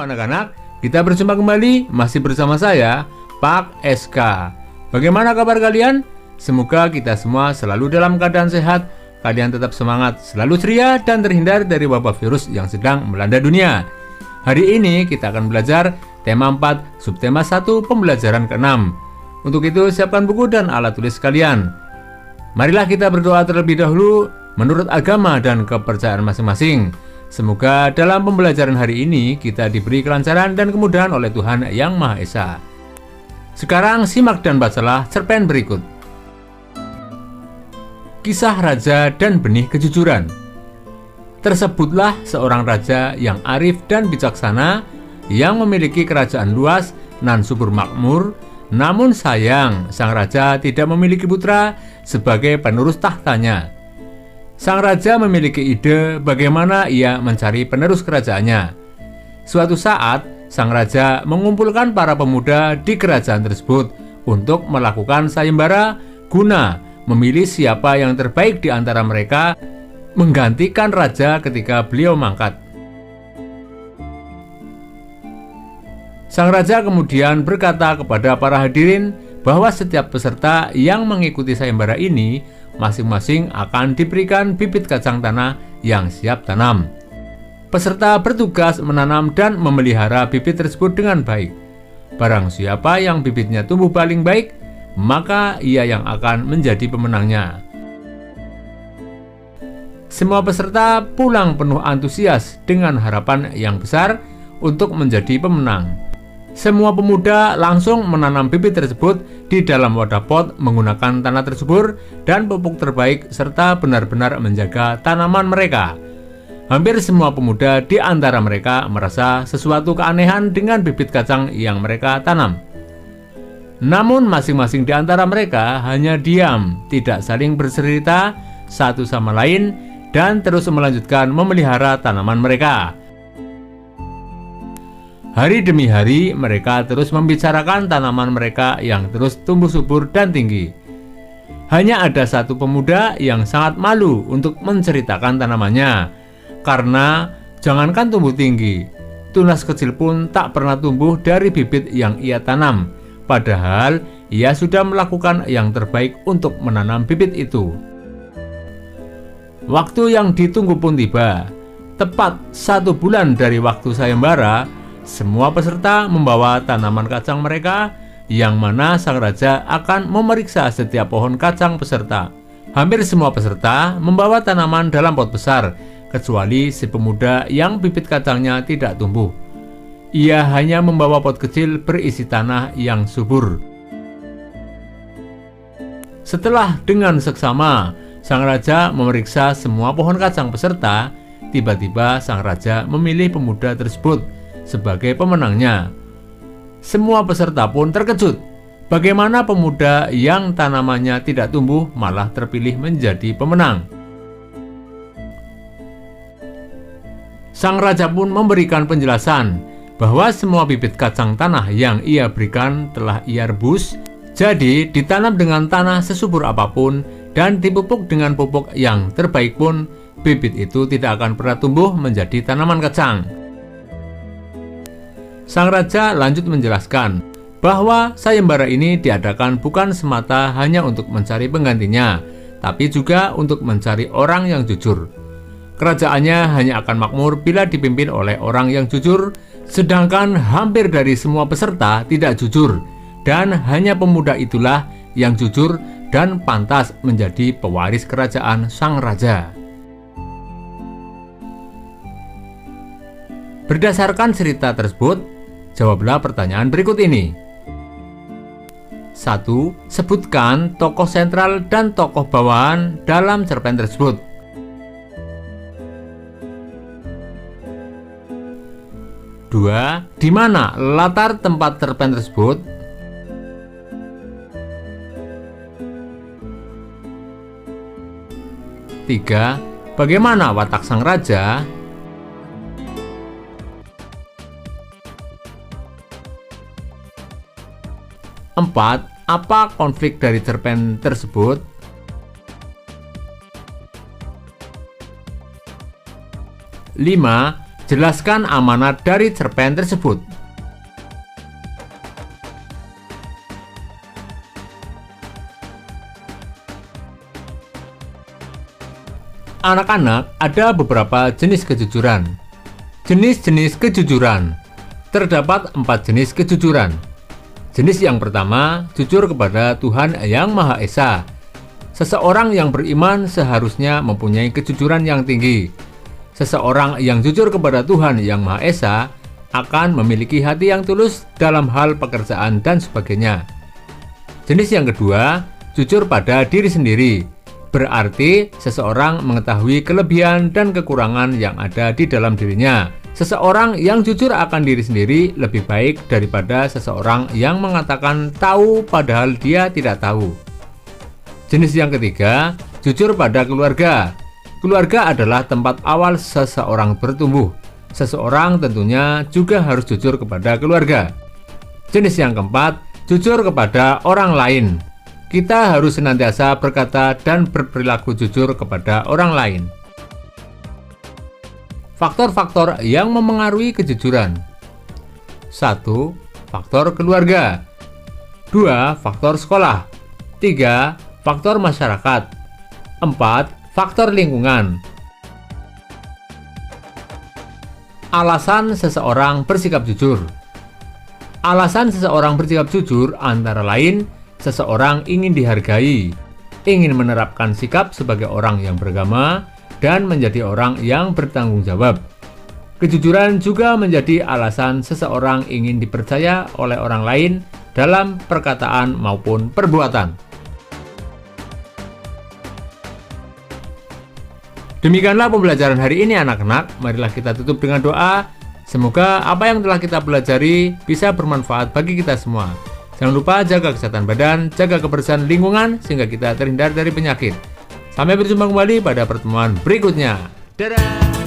anak-anak, kita berjumpa kembali masih bersama saya, Pak SK. Bagaimana kabar kalian? Semoga kita semua selalu dalam keadaan sehat, kalian tetap semangat, selalu ceria, dan terhindar dari wabah virus yang sedang melanda dunia. Hari ini kita akan belajar tema 4, subtema 1, pembelajaran ke-6. Untuk itu siapkan buku dan alat tulis kalian. Marilah kita berdoa terlebih dahulu menurut agama dan kepercayaan masing-masing. Semoga dalam pembelajaran hari ini kita diberi kelancaran dan kemudahan oleh Tuhan Yang Maha Esa. Sekarang simak dan bacalah cerpen berikut. Kisah Raja dan Benih Kejujuran. Tersebutlah seorang raja yang arif dan bijaksana, yang memiliki kerajaan luas nan subur makmur. Namun sayang, sang raja tidak memiliki putra sebagai penerus tahtanya. Sang raja memiliki ide bagaimana ia mencari penerus kerajaannya. Suatu saat, sang raja mengumpulkan para pemuda di kerajaan tersebut untuk melakukan sayembara guna memilih siapa yang terbaik di antara mereka menggantikan raja ketika beliau mangkat. Sang raja kemudian berkata kepada para hadirin bahwa setiap peserta yang mengikuti sayembara ini masing-masing akan diberikan bibit kacang tanah yang siap tanam. Peserta bertugas menanam dan memelihara bibit tersebut dengan baik. Barang siapa yang bibitnya tumbuh paling baik, maka ia yang akan menjadi pemenangnya. Semua peserta pulang penuh antusias dengan harapan yang besar untuk menjadi pemenang. Semua pemuda langsung menanam bibit tersebut di dalam wadah pot menggunakan tanah tersebur dan pupuk terbaik serta benar-benar menjaga tanaman mereka. Hampir semua pemuda di antara mereka merasa sesuatu keanehan dengan bibit kacang yang mereka tanam. Namun masing-masing di antara mereka hanya diam, tidak saling bercerita satu sama lain dan terus melanjutkan memelihara tanaman mereka. Hari demi hari mereka terus membicarakan tanaman mereka yang terus tumbuh subur dan tinggi. Hanya ada satu pemuda yang sangat malu untuk menceritakan tanamannya, karena jangankan tumbuh tinggi, tunas kecil pun tak pernah tumbuh dari bibit yang ia tanam, padahal ia sudah melakukan yang terbaik untuk menanam bibit itu. Waktu yang ditunggu pun tiba. Tepat 1 bulan dari waktu sayembara, semua peserta membawa tanaman kacang mereka, yang mana sang raja akan memeriksa setiap pohon kacang peserta. Hampir semua peserta membawa tanaman dalam pot besar, kecuali si pemuda yang bibit kacangnya tidak tumbuh. Ia hanya membawa pot kecil berisi tanah yang subur. Setelah dengan seksama sang raja memeriksa semua pohon kacang peserta, tiba-tiba sang raja memilih pemuda tersebut sebagai pemenangnya. Semua peserta pun terkejut. Bagaimana pemuda yang tanamannya tidak tumbuh malah terpilih menjadi pemenang? Sang raja pun memberikan penjelasan bahwa semua bibit kacang tanah yang ia berikan telah ia rebus, jadi ditanam dengan tanah sesubur apapun dan dipupuk dengan pupuk yang terbaik pun, bibit itu tidak akan pernah tumbuh menjadi tanaman kacang. Sang raja lanjut menjelaskan bahwa sayembara ini diadakan bukan semata hanya untuk mencari penggantinya, tapi juga untuk mencari orang yang jujur. Kerajaannya hanya akan makmur bila dipimpin oleh orang yang jujur, sedangkan hampir dari semua peserta tidak jujur, dan hanya pemuda itulah yang jujur dan pantas menjadi pewaris kerajaan sang raja. Berdasarkan cerita tersebut, jawablah pertanyaan berikut ini. 1. Sebutkan tokoh sentral dan tokoh bawahan dalam cerpen tersebut. 2. Di mana latar tempat cerpen tersebut? 3. Bagaimana watak sang raja? 4. Apa konflik dari cerpen tersebut? 5. Jelaskan amanat dari cerpen tersebut. Anak-anak, ada beberapa jenis kejujuran. Jenis-jenis kejujuran. Terdapat 4 jenis kejujuran. Jenis yang pertama, jujur kepada Tuhan Yang Maha Esa. Seseorang yang beriman seharusnya mempunyai kejujuran yang tinggi. Seseorang yang jujur kepada Tuhan Yang Maha Esa akan memiliki hati yang tulus dalam hal pekerjaan dan sebagainya. Jenis yang kedua, jujur pada diri sendiri. Berarti seseorang mengetahui kelebihan dan kekurangan yang ada di dalam dirinya. Seseorang yang jujur akan diri sendiri lebih baik daripada seseorang yang mengatakan tahu padahal dia tidak tahu. Jenis yang ketiga, jujur pada keluarga. Keluarga adalah tempat awal seseorang bertumbuh. Seseorang tentunya juga harus jujur kepada keluarga. Jenis yang keempat, jujur kepada orang lain. Kita harus senantiasa berkata dan berperilaku jujur kepada orang lain. Faktor-faktor yang memengaruhi kejujuran. 1. Faktor keluarga. 2. Faktor sekolah. 3. Faktor masyarakat. 4. Faktor lingkungan. Alasan seseorang bersikap jujur. Alasan seseorang bersikap jujur antara lain seseorang ingin dihargai, ingin menerapkan sikap sebagai orang yang beragama, dan menjadi orang yang bertanggung jawab. Kejujuran juga menjadi alasan seseorang ingin dipercaya oleh orang lain dalam perkataan maupun perbuatan. Demikianlah pembelajaran hari ini anak-anak. Marilah kita tutup dengan doa. Semoga apa yang telah kita pelajari bisa bermanfaat bagi kita semua. Jangan lupa jaga kesehatan badan, jaga kebersihan lingkungan, sehingga kita terhindar dari penyakit. Sampai berjumpa kembali pada pertemuan berikutnya. Dadah!